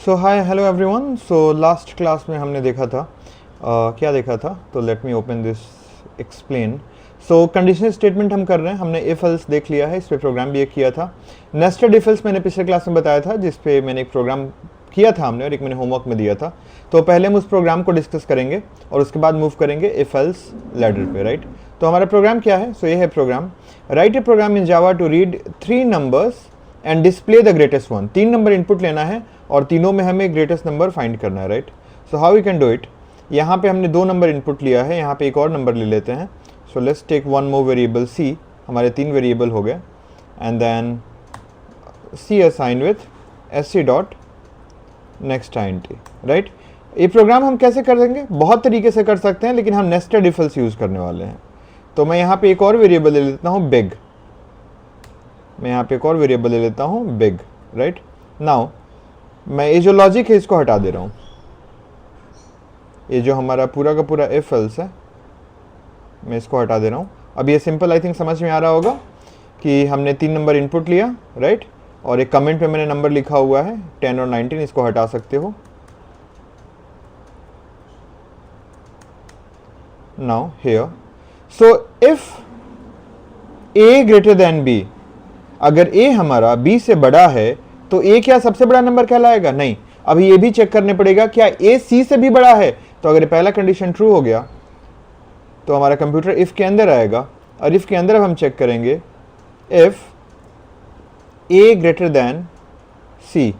सो hi hello everyone. So last class में हमने देखा था क्या देखा था, तो let me open this explain. So conditional statement हम कर रहे हैं। हमने इफ एल्स देख लिया है, इस पे प्रोग्राम भी एक किया था। नेस्टेड इफ एल्स मैंने पिछले क्लास में बताया था, जिस पे मैंने एक प्रोग्राम किया था हमने, और एक मैंने होमवर्क में दिया था। तो पहले हम उस प्रोग्राम को डिस्कस करेंगे और उसके बाद मूव करेंगे इफ एल्स लैडर पे, राइट। तो हमारा प्रोग्राम क्या है? सो ये है program. Write a program in Java to read 3 numbers and display the greatest one. 3 number input लेना है और तीनों में हमें ग्रेटेस्ट नंबर फाइंड करना है, right. So how we can do it? यहाँ पे हमने 2 नंबर इनपुट लिया है, यहाँ पे एक और नंबर ले लेते हैं। So let's take one more variable C. हमारे 3 वेरिएबल हो गए and then C assign with S C dot next INT, right. ये प्रोग्राम हम कैसे कर देंगे? बहुत तरीके से कर सकते हैं, लेकिन हम नेस्टेड इफ एल्स यूज़ करने वाले हैं। तो मैं यहाँ पे एक और वेरिएबल ले लेता हूँ बिग। मैं यहाँ पे एक और वेरिएबल ले लेता हूँ बिग, राइट। नाउ मैं ये जो लॉजिक है इसको हटा दे रहा हूँ। ये जो हमारा पूरा का पूरा इफ एल्स है, मैं इसको हटा दे रहा हूँ। अब ये सिंपल आई थिंक समझ में आ रहा होगा कि हमने 3 नंबर इनपुट लिया, राइट, और एक कमेंट में मैंने नंबर लिखा हुआ है 10 और 19, इसको हटा सकते हो। Now here, so if a greater than b, अगर a हमारा b से बड़ा है तो a क्या सबसे बड़ा नंबर कहलाएगा? नहीं। अभी ये भी चेक करने पड़ेगा क्या a c से भी बड़ा है। तो अगर पहला कंडीशन ट्रू हो गया तो हमारा कंप्यूटर इफ के अंदर आएगा, और इफ के अंदर अब हम चेक करेंगे if a greater than c,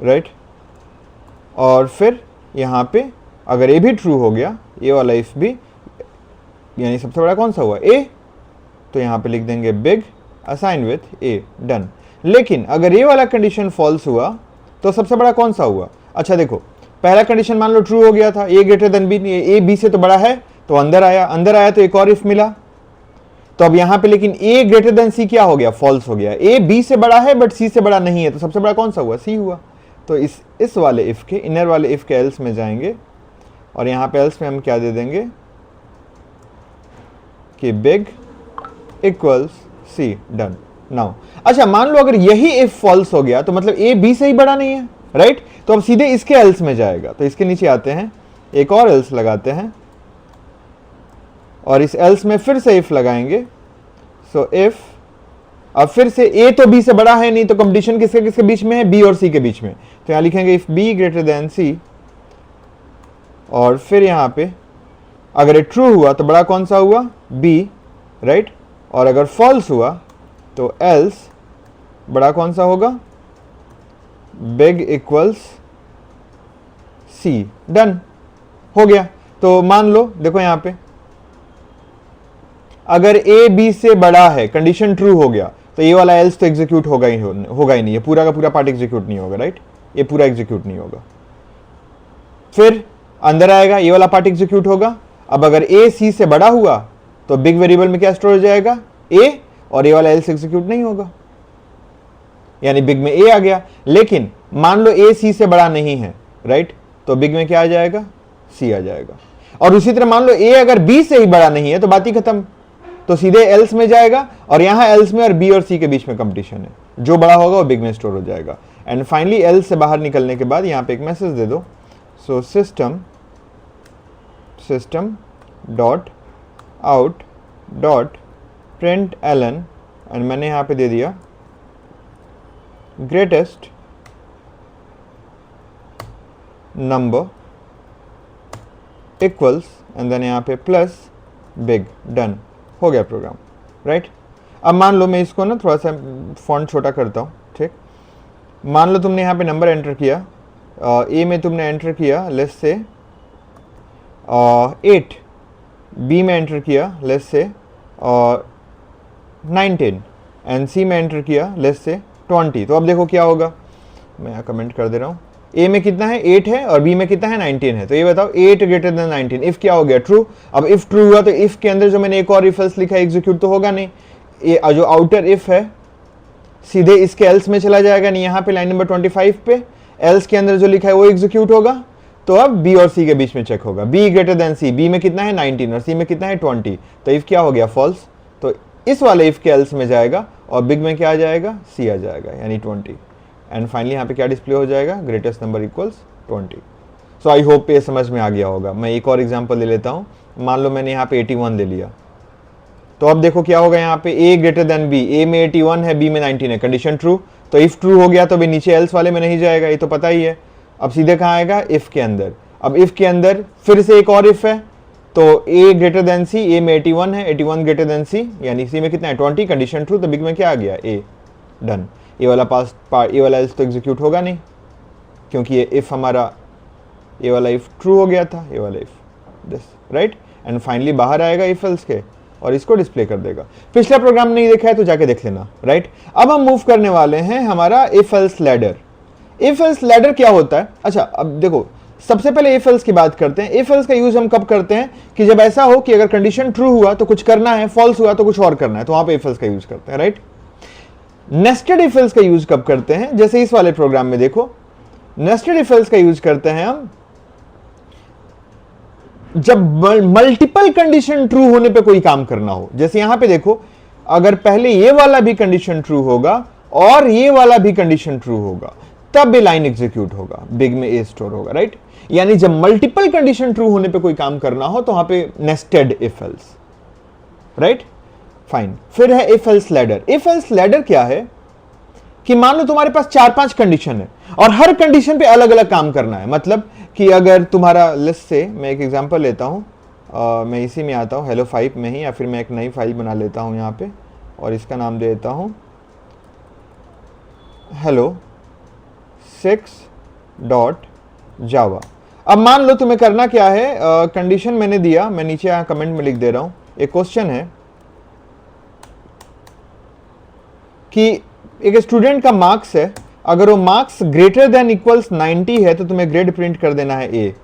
right. और फिर यहाँ पे अगर a भी ट्रू हो गया, a वाला इफ भी, यानी सबसे बड़ा कौन सा हुआ? a, तो यहाँ पे लिख देंगे big assign with a, done. लेकिन अगर ये वाला कंडीशन फॉल्स हुआ तो सबसे बड़ा कौन सा हुआ? अच्छा देखो, पहला कंडीशन मान लो ट्रू हो गया था, a greater than b, a b से तो बड़ा है, तो अंदर आया तो एक और इफ मिला। तो अब यहाँ पे लेकिन a ग्रेटर देन c क्या हो गया? फॉल्स हो गया। a b से बड़ा है बट c से बड़ा नहीं है, तो सबसे बड़ा कौन सा हुआ? c हुआ। तो इस वाले इफ के, इनर वाले इफ के एल्स में जाएंगे और यहाँ पे एल्स में हम क्या दे देंगे कि बिग इक्वल्स सी, डन। नाउ अच्छा, मान लो अगर यही इफ फॉल्स हो गया तो मतलब a b से ही बड़ा नहीं है, राइट। तो अब सीधे इसके एल्स में जाएगा। तो इसके नीचे आते हैं, एक और एल्स लगाते हैं और इस एल्स में फिर से इफ लगाएंगे। सो इफ, अब फिर से a तो b से बड़ा है नहीं, तो कंपटीशन किसके किसके बीच में है? b और c के बीच में। तो यहां लिखेंगे if b greater than c, और फिर यहां पे अगर ये ट्रू हुआ तो बड़ा कौन सा हुआ? b, right. और अगर फॉल्स हुआ तो एल्स बड़ा कौन सा होगा? बिग इक्वल्स सी, डन, हो गया। तो मान लो देखो यहाँ पे अगर a b से बड़ा है, कंडीशन ट्रू हो गया, तो ये वाला एल्स तो एग्जीक्यूट होगा ही नहीं, ये पूरा का पूरा पार्ट एग्जीक्यूट नहीं होगा, राइट। ये पूरा एग्जीक्यूट नहीं होगा। फिर अंदर आएगा, ये वाला पार्ट एग्जीक्यूट होगा। अब अगर a c से बड़ा हुआ तो बिग वेरिएबल में क्या स्टोर हो जाएगा? a, और ये वाला एल्स एग्जीक्यूट नहीं होगा, यानी बिग में a आ गया। लेकिन मान लो a c से बड़ा नहीं है, राइट, तो बिग में क्या आ जाएगा? c आ जाएगा। और उसी तरह मान लो a अगर b से ही बड़ा नहीं है तो बात ही खत्म, तो सीधे एल्स में जाएगा, और यहां एल्स में और b और c के बीच में कंपटीशन है, जो बड़ा होगा वो बिग में स्टोर हो जाएगा। एंड फाइनली एल्स से बाहर निकलने के बाद यहां पे एक मैसेज दे दो। So system dot out dot print L N, and मैंने यहाँ पे दे दिया greatest number equals, and then यहाँ पे प्लस बिग, डन, हो गया प्रोग्राम, राइट। अब मान लो मैं इसको ना थोड़ा सा फॉन्ट छोटा करता हूँ, ठीक। मान लो तुमने यहाँ पे नंबर एंटर किया, ए में तुमने एंटर किया लेट्स से 8, बी में एंटर किया लेट्स से 19, एंड सी में एंटर किया लेट्स से 20। तो अब देखो क्या होगा, मैं यहाँ कमेंट कर दे रहा हूँ। ए में कितना है? 8 है, और बी में कितना है? 19 है। तो ये बताओ 8 ग्रेटर देन 19, इफ क्या हो गया? ट्रू। अब इफ ट्रू हुआ तो इफ के अंदर जो मैंने एक और इफ एल्स लिखा है एग्जीक्यूट तो होगा नहीं। ये जो आउटर इफ है सीधे इसके एल्स में चला जाएगा, नहीं यहाँ पे लाइन नंबर 25 पे एल्स के अंदर जो लिखा है वो एग्जीक्यूट होगा। तो अब b और c के बीच में चेक होगा, b greater than c, b में कितना है? 19, और c में कितना है? 20। तो इफ क्या हो गया? फॉल्स। तो इस वाले इफ के एल्स में जाएगा और बिग में क्या आ जाएगा? c आ जाएगा, यानी 20। एंड फाइनली यहाँ पे क्या डिस्प्ले हो जाएगा, greatest number equals 20। So I hope ये समझ में आ गया होगा। मैं एक और एग्जांपल ले लेता हूँ। मान लो मैंने यहाँ पे 81 ले लिया, तो अब देखो क्या होगा यहाँ पे, a greater than b, a में 81 है, b में 19 है, कंडीशन ट्रू। तो इफ ट्रू हो गया तो भी नीचे एल्स वाले में नहीं जाएगा, ये तो पता ही है। अब सीधे कहाँ आएगा, इफ के अंदर। अब इफ के अंदर फिर से एक और इफ है, तो a greater than c, a में 81 है, 81 ग्रेटर देन c, यानी c में कितना है 20, कंडीशन ट्रू। तो बिग में क्या आ गया, a, डन। ये वाला पास ये वाला एल्स तो एग्जीक्यूट होगा नहीं, क्योंकि ये इफ हमारा, ये वाला इफ ट्रू हो गया था, ये वाला if this, right. And finally बाहर आएगा इफ एल्स के और इसको डिस्प्ले कर देगा। पिछला प्रोग्राम नहीं देखा है तो जाके देख लेना, राइट। अब हम मूव करने वाले हैं हमारा if else ladder. If else ladder क्या होता है, अच्छा अब देखो सबसे पहले इफ एल्स की बात करते हैं। इफ एल्स का यूज हम कब करते हैं, कि जब ऐसा हो कि अगर कंडीशन ट्रू हुआ तो कुछ करना है, फॉल्स हुआ तो कुछ और करना है, तो वहां पे इफ एल्स का यूज करते हैं, राइट। नेस्टेड इफ एल्स का यूज कब करते हैं, जैसे इस वाले प्रोग्राम में देखो, नेस्टेड इफ एल्स का यूज करते हैं हम जब मल्टीपल कंडीशन ट्रू होने पे कोई काम करना हो। जैसे यहां पे देखो, अगर पहले ये वाला भी कंडीशन ट्रू होगा और ये वाला भी कंडीशन ट्रू होगा, तब ये लाइन एग्जीक्यूट होगा, बिग में ए स्टोर होगा, राइट। यानी जब मल्टीपल कंडीशन ट्रू होने पे कोई काम करना हो तो वहां पे nested if else, right, fine. फिर है if else ladder. If else ladder क्या है, कि मान लो तुम्हारे पास 4-5 कंडीशन है और हर कंडीशन पे अलग अलग काम करना है। मतलब कि अगर तुम्हारा लिस्ट से, मैं एक एग्जांपल लेता हूं, मैं इसी में आता हूं हेलो 5 में ही, या फिर मैं एक नई फाइल बना लेता हूं यहां पे और इसका नाम दे देता हूं हेलो 6.java। अब मान लो तुम्हें करना क्या है, कंडीशन मैंने दिया, मैं नीचे यहां कमेंट में लिख दे रहा हूं, एक क्वेश्चन है कि एक स्टूडेंट का मार्क्स है, अगर वो मार्क्स ग्रेटर देन इक्वल्स 90 है तो तुम्हें ग्रेड प्रिंट कर देना है ए,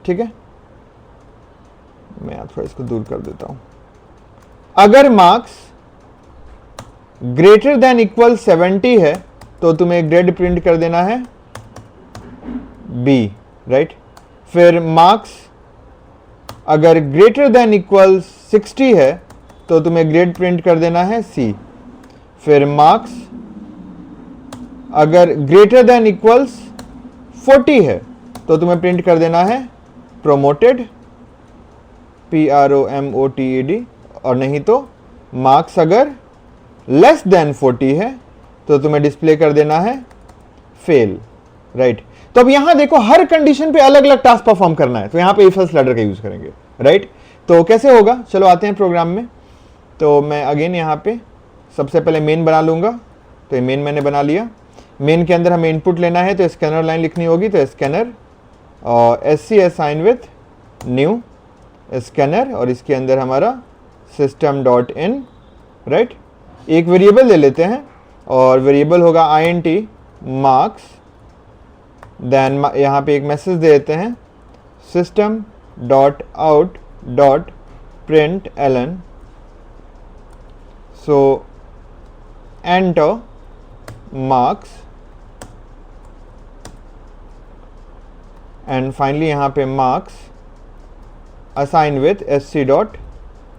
ठीक है। मैं थोड़ा इसको दूर कर देता हूं। अगर मार्क्स ग्रेटर देन इक्वल 70 है तो तुम्हें ग्रेड प्रिंट कर देना है बी, राइट। फिर मार्क्स अगर ग्रेटर देन इक्वल 60 है तो तुम्हें ग्रेड प्रिंट कर देना है सी। फिर मार्क्स अगर ग्रेटर देन इक्वल्स 40 है तो तुम्हें प्रिंट कर देना है प्रोमोटेड, PROMOTED। और नहीं तो मार्क्स अगर लेस देन 40 है तो तुम्हें डिस्प्ले कर देना है फेल, राइट। तो अब यहां देखो हर कंडीशन पे अलग अलग टास्क परफॉर्म करना है, तो यहां पे इफ एल्स लैडर का यूज करेंगे, राइट। तो कैसे होगा, चलो आते हैं प्रोग्राम में। तो मैं अगेन यहां पे सबसे पहले मेन बना लूंगा, तो ये मेन मैंने बना लिया। मेन के अंदर हमें इनपुट लेना है तो स्कैनर लाइन लिखनी होगी, तो स्कैनर और SC assign with new scanner, और इसके अंदर हमारा system.in, राइट। एक वेरिएबल ले लेते हैं और वेरिएबल होगा int marks, देन यहाँ पे एक मैसेज दे देते हैं system.out.println, so enter marks, and finally यहाँ पे marks assign with SC dot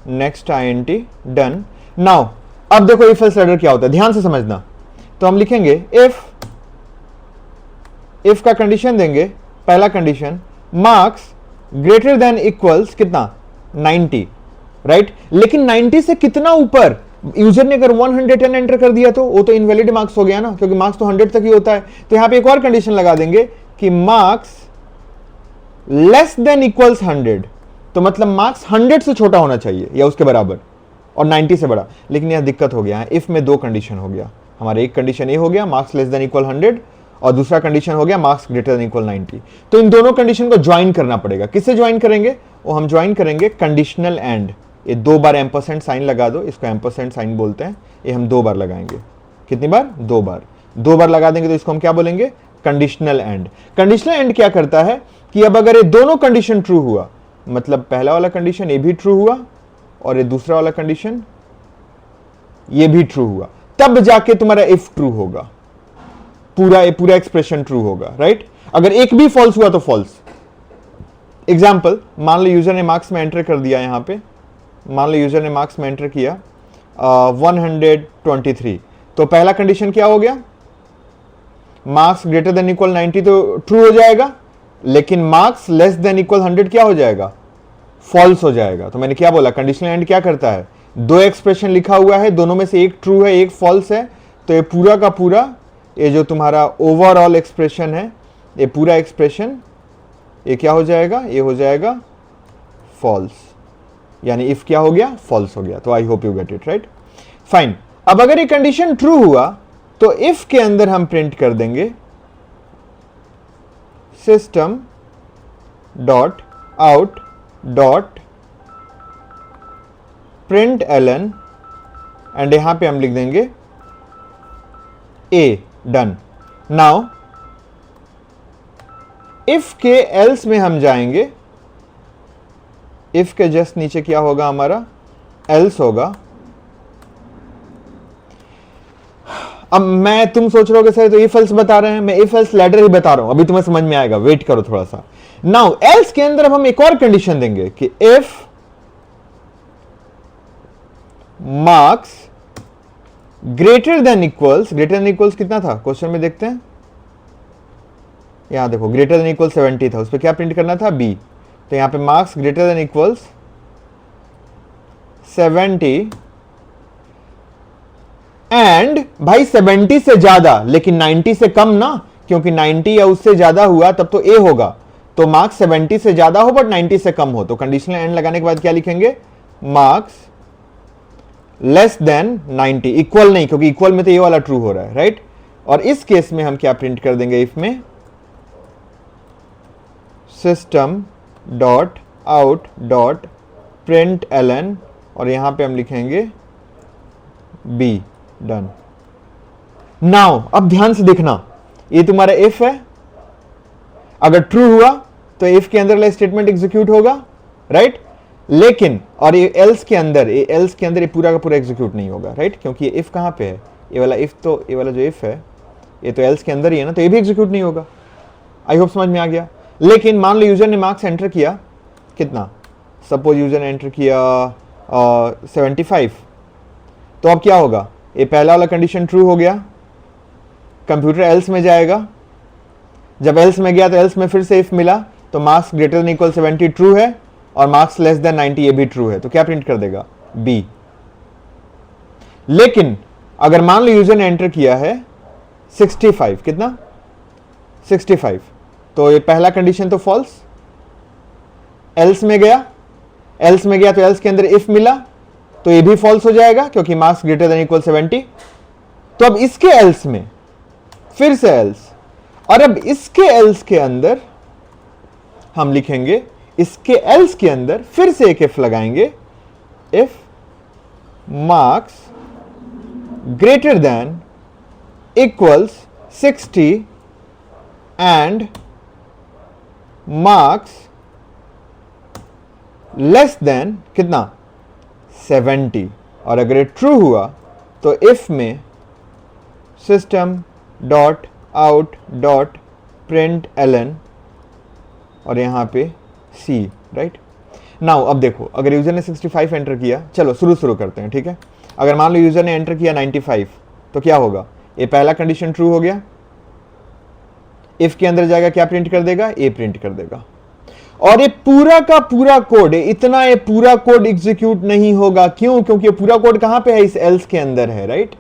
next INT, done. Now अब देखो इफ एल्स लैडर क्या होता है, ध्यान से समझना। तो हम लिखेंगे इफ का कंडीशन देंगे, पहला condition marks greater than equals कितना 90, राइट। लेकिन 90 से कितना ऊपर, यूजर ने अगर 110 एंटर कर दिया तो वो तो इनवैलिड मार्क्स हो गया ना, क्योंकि मार्क्स तो 100 तक ही होता है। तो यहां पे एक और कंडीशन लगा देंगे कि मार्क्स लेस देन इक्वल्स 100, तो मतलब मार्क्स 100 से छोटा होना चाहिए या उसके बराबर, और 90 से बड़ा। लेकिन यह दिक्कत हो गया है, इफ में दो कंडीशन हो गया हमारे, एक कंडीशन ये हो गया मार्क्स लेस देन इक्वल 100 और दूसरा कंडीशन हो गया मार्क्स ग्रेटर देन इक्वल 90। तो इन दोनों कंडीशन को ज्वाइन करना पड़ेगा। किससे ज्वाइन करेंगे, वो हम ज्वाइन करेंगे कंडीशनल एंड। ये 2 बार एम्परसेंट साइन लगा दो, इसको एम्परसेंट साइन बोलते हैं। ये हम 2 बार लगाएंगे, कितनी बार, 2 बार। 2 बार लगा देंगे तो इसको हम क्या बोलेंगे, कंडीशनल एंड। कंडीशनल एंड क्या करता है कि अब अगर ये दोनों कंडीशन ट्रू हुआ, मतलब पहला वाला कंडीशन ये भी ट्रू हुआ और ये दूसरा वाला कंडीशन ये भी ट्रू हुआ, तब जाके तुम्हारा इफ ट्रू होगा, पूरा एक्सप्रेशन ट्रू होगा, राइट। अगर एक भी फॉल्स हुआ तो फॉल्स। एग्जाम्पल, मान लो यूजर ने मार्क्स में एंटर कर दिया, यहां पे मान लो यूजर ने मार्क्स में एंटर किया 123, तो पहला कंडीशन क्या हो गया, मार्क्स ग्रेटर देन इक्वल 90 तो ट्रू हो जाएगा, लेकिन मार्क्स लेस देन इक्वल 100 क्या हो जाएगा, फॉल्स हो जाएगा। तो मैंने क्या बोला, कंडीशनल एंड क्या करता है, दो एक्सप्रेशन लिखा हुआ है, दोनों में से एक ट्रू है एक फॉल्स है, तो ये पूरा का पूरा ये जो तुम्हारा ओवरऑल एक्सप्रेशन है, ये पूरा एक्सप्रेशन ये क्या हो जाएगा, ये हो जाएगा फॉल्स, यानी इफ क्या हो गया, फॉल्स हो गया। तो आई hope you get it right, fine. अब अगर ये कंडीशन ट्रू हुआ तो इफ के अंदर हम प्रिंट कर देंगे system dot out dot print L N, and यहां पे हम लिख देंगे ए, डन। नाउ इफ के एल्स में हम जाएंगे, इफ के जस्ट नीचे क्या होगा हमारा, एल्स होगा। अब तुम सोच रहे हो सर तो इफ एल्स बता रहे हैं, मैं इफ एल्स लैडर ही बता रहा हूं, अभी तुम्हें समझ में आएगा, वेट करो थोड़ा सा। नाउ एल्स के अंदर अब हम एक और कंडीशन देंगे कि if marks greater than equals कितना था क्वेश्चन में, देखते हैं यहां देखो, ग्रेटर देन इक्वल 70 था, उस पर क्या प्रिंट करना था, बी। तो यहां पे marks greater than equals 70 and भाई 70 से ज्यादा, लेकिन 90 से कम ना, क्योंकि 90 या उससे ज्यादा हुआ तब तो ए होगा। तो मार्क्स 70 से ज्यादा हो बट 90 से कम हो, तो कंडीशनल एंड लगाने के बाद क्या लिखेंगे, मार्क्स लेस देन 90, इक्वल नहीं, क्योंकि इक्वल में तो ये वाला ट्रू हो रहा है राइट। और इस केस में हम क्या प्रिंट कर देंगे, इफ में system dot out dot print Elon, और यहां पे हम लिखेंगे बी, डन। नाउ अब ध्यान से देखना, ये तुम्हारा इफ है, अगर ट्रू हुआ तो इफ के अंदर स्टेटमेंट एग्जीक्यूट होगा राइट, लेकिन और ये एल्स के अंदर, ये पूरा का पूरा एग्जीक्यूट नहीं होगा राइट, क्योंकि ये इफ कहां पे है, ये वाला इफ, तो ये वाला जो इफ है ये तो एल्स के अंदर ही है ना, तो ये भी एग्जीक्यूट नहीं होगा। आई होप समझ में आ गया। लेकिन मान लो यूजर ने मार्क्स एंटर किया कितना, सपोज यूजर ने एंटर किया 75, तो अब क्या होगा, ये पहला वाला कंडीशन ट्रू हो गया, कंप्यूटर एल्स में जाएगा, जब एल्स में गया तो एल्स में फिर से इफ मिला, तो marks greater than equal 70 true है और मार्क्स लेस देन 90 ये भी ट्रू है, तो क्या प्रिंट कर देगा, बी। लेकिन अगर मान लो यूजर ने एंटर किया है 65, कितना 65, तो ये पहला कंडीशन तो फॉल्स, एल्स में गया तो एल्स के अंदर इफ मिला, तो ये भी फॉल्स हो जाएगा क्योंकि मार्क्स ग्रेटर देन इक्वल 70। तो अब इसके एल्स में फिर से एल्स, और अब इसके एल्स के अंदर हम लिखेंगे, इसके एल्स के अंदर फिर से एक इफ लगाएंगे, if marks greater than equals 60 and marks less then कितना 70, और अगर ये ट्रू हुआ तो इफ में system dot out dot print Elon, और यहां पे सी राइट। नाउ अब देखो, अगर यूजर ने 65 एंटर किया, चलो शुरू करते हैं ठीक है। अगर मान लो यूजर ने एंटर किया 95, तो क्या होगा, ये पहला कंडीशन ट्रू हो गया, इफ के अंदर जाएगा क्या प्रिंट कर देगा, ए प्रिंट कर देगा, और ये पूरा का पूरा कोड, इतना ये पूरा कोड एग्जीक्यूट नहीं होगा, क्यों, क्योंकि ये पूरा कोड कहां पे है, इस एल्स के अंदर है राइट।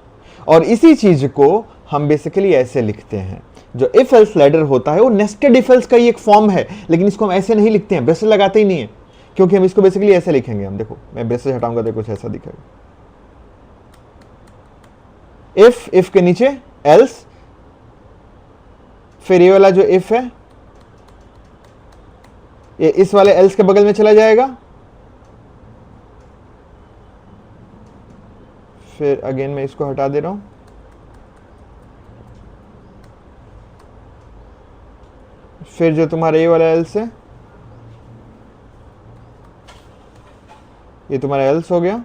और इसी चीज को हम बेसिकली ऐसे लिखते हैं, जो इफ एल्स लैडर होता है वो नेस्टेड इफ एल्स का ही एक फॉर्म है, लेकिन इसको हम ऐसे नहीं लिखते हैं, ब्रेसेस लगाते ही नहीं है, क्योंकि हम इसको बेसिकली ऐसे लिखेंगे। हम देखो, मैं ब्रेसेस हटाऊंगा तो कुछ ऐसा दिखेगा, इफ के नीचे एल्स, फिर ये वाला जो इफ है ये इस वाले एल्स के बगल में चला जाएगा, फिर अगेन मैं इसको हटा दे रहा हूं, फिर जो तुम्हारा ये वाला एल्स है ये तुम्हारा एल्स हो गया,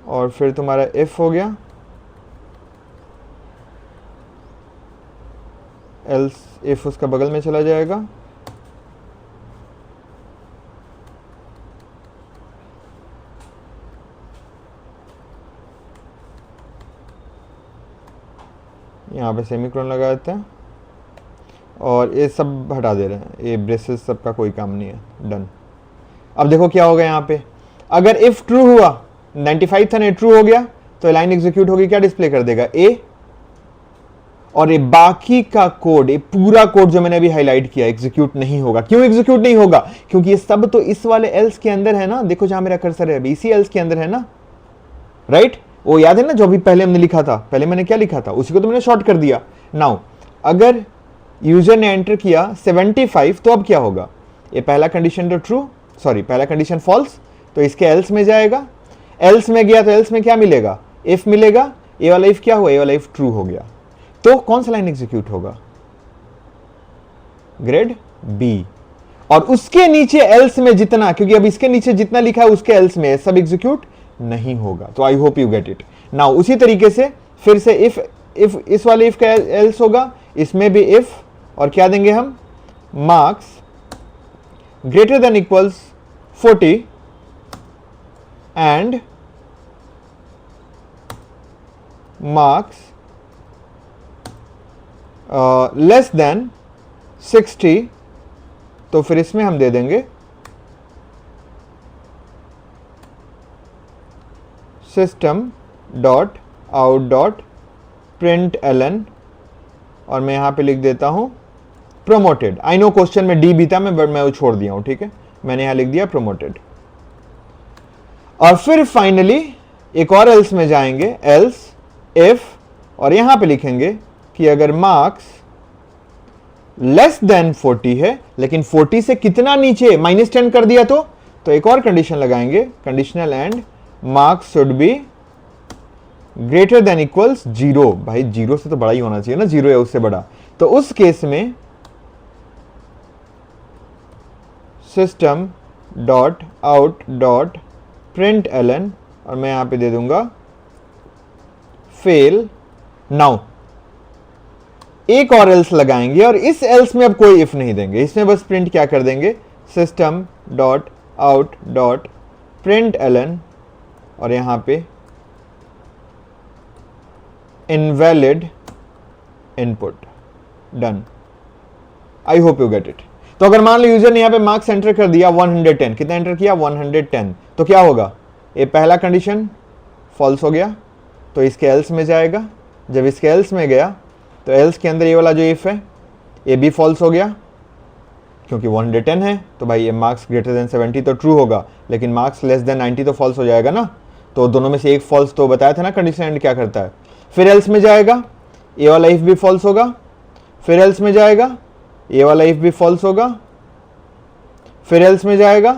और फिर तुम्हारा इफ हो गया, एल्स इफ उसका बगल में चला जाएगा, यहाँ पे सेमीकोलन लगा देते हैं और ये सब हटा दे रहे हैं, ये ब्रेसेस सब का कोई काम नहीं है, डन। अब देखो क्या होगा यहाँ पे, अगर इफ ट्रू हुआ 95 था ना, ट्रू हो गया तो लाइन एग्जीक्यूट होगी, क्या डिस्प्ले कर देगा ए, और ये बाकी का कोड, ये पूरा कोड जो मैंने अभी हाईलाइट किया एग्जीक्यूट नहीं होगा। क्यों एग्जीक्यूट नहीं होगा? क्योंकि ये सब तो इस वाले एल्स के अंदर है ना, देखो जहां मेरा कर्सर है अभी इसी एल्स के अंदर है ना, राइट? वो याद है ना जो अभी पहले हमने लिखा था, पहले मैंने क्या लिखा था उसी को तो मैंने शॉर्ट कर दिया। नाउ अगर यूजर ने एंटर किया 75 तो अब क्या होगा, ये पहला कंडीशन तो ट्रू, सॉरी पहला कंडीशन फॉल्स, तो इसके एल्स में जाएगा, एल्स में गया तो एल्स में क्या मिलेगा, इफ मिलेगा, ये वाला इफ क्या हुआ, ये वाला इफ ट्रू हो गया, तो कौन सा लाइन एग्जीक्यूट होगा, ग्रेड बी। और उसके नीचे एल्स में जितना, क्योंकि अब इसके नीचे जितना लिखा है उसके एल्स में सब एग्जीक्यूट नहीं होगा। तो आई hope you get it. Now उसी तरीके से फिर से इफ इस वाले इफ का एल्स होगा, इसमें भी इफ, और क्या देंगे हम, marks greater than equals 40 and marks less than 60, तो फिर इसमें हम दे देंगे system dot out dot print Elon, और मैं यहां पे लिख देता हूं प्रोमोटेड। आई नो क्वेश्चन में डी भी था, मैं वो छोड़ दिया हूं, ठीक है, मैंने यहां लिख दिया प्रोमोटेड। और फिर फाइनली एक और एल्स में जाएंगे, एल्स इफ, और यहां पे लिखेंगे कि अगर मार्क्स लेस देन 40 है, लेकिन 40 से कितना नीचे, -10 कर दिया तो एक और कंडीशन लगाएंगे, conditional and marks should be greater than equals 0। भाई 0 से तो बड़ा ही होना चाहिए ना, 0 या उससे बड़ा। तो उस केस में system dot out dot print Elon, और मैं यहां पे दे दूंगा फेल। नाउ एक और एल्स लगाएंगे, और इस एल्स में अब कोई इफ नहीं देंगे, इसमें बस प्रिंट क्या कर देंगे, system dot out dot print Elon, और यहां पे invalid input, done. I hope you get it. तो अगर मान लो यूजर ने यहां पे मार्क्स एंटर कर दिया 110, कितना एंटर किया 110, तो क्या होगा, ये पहला कंडीशन फॉल्स हो गया, तो इसके एल्स में जाएगा, जब इसके एल्स में गया तो एल्स के अंदर ये वाला जो इफ है ये भी फॉल्स हो गया, क्योंकि 110 है, तो भाई ये मार्क्स ग्रेटर देन 70 तो ट्रू होगा, लेकिन मार्क्स लेस देन 90 तो फॉल्स हो जाएगा ना, तो दोनों में से एक फॉल्स तो बताया था ना कंडीशन एंड क्या करता है। फिर एल्स में जाएगा, ये वाला इफ भी फॉल्स होगा, फिर एल्स में जाएगा, ये वाला इफ भी फॉल्स होगा, फिर एल्स में जाएगा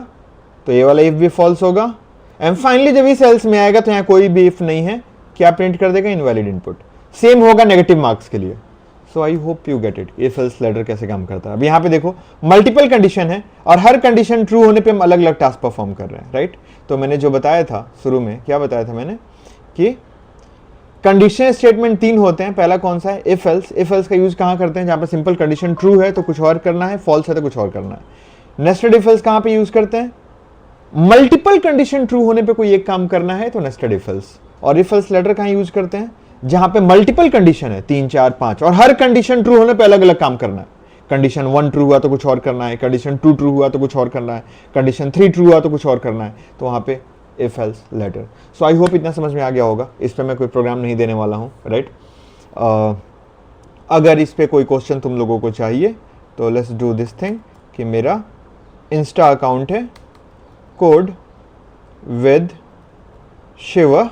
तो ये वाला इफ भी फॉल्स होगा, एंड फाइनली जब इस एल्स में आएगा तो यहाँ कोई भी इफ नहीं है, क्या प्रिंट कर देगा, इनवैलिड इनपुट। सेम होगा नेगेटिव मार्क्स के लिए। So I hope you get it, if else ladder कैसे काम करता है। अब यहाँ पे देखो मल्टीपल कंडीशन है, और हर कंडीशन ट्रू होने पे हम अलग अलग टास्क परफॉर्म कर रहे हैं, राइट? तो मैंने जो बताया था शुरू में, क्या बताया था मैंने, कि कंडीशन स्टेटमेंट 3 होते हैं। पहला कौन सा है, इफ एल्स। इफ एल्स का यूज कहाँ करते हैं, जहाँ पे सिंपल कंडीशन ट्रू है तो कुछ और करना है, फॉल्स है तो कुछ और करना है। नेस्टेड इफ एल्स कहाँ पे यूज करते हैं, मल्टीपल कंडीशन ट्रू होने पे कोई एक काम करना है तो नेस्टेड इफ एल्स। और इफ एल्स लेटर कहाँ यूज करते हैं, जहां पे मल्टीपल कंडीशन है, 3 4 5, और हर कंडीशन ट्रू होने पे अलग अलग काम करना है। कंडीशन 1 ट्रू हुआ तो कुछ और करना है, कंडीशन 2 ट्रू हुआ तो कुछ और करना है, कंडीशन 3 ट्रू हुआ तो कुछ और करना है, तो वहां पे if else ladder. So I hope इतना समझ में आ गया होगा। इस पे मैं कोई प्रोग्राम नहीं देने वाला हूँ, राइट? अगर इस पे कोई क्वेश्चन तुम लोगों को चाहिए तो लेट्स डू दिस थिंग, कि मेरा इंस्टा अकाउंट है कोड विद शिव,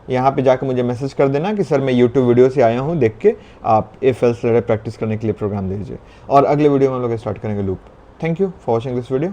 यहाँ पे जाकर मुझे मैसेज कर देना कि सर मैं यूट्यूब वीडियो से आया हूँ, देख के आप इफ एल्स लेटर प्रैक्टिस करने के लिए प्रोग्राम दीजिए, और अगले वीडियो में हम लोग स्टार्ट करेंगे loop. Thank you for watching this video.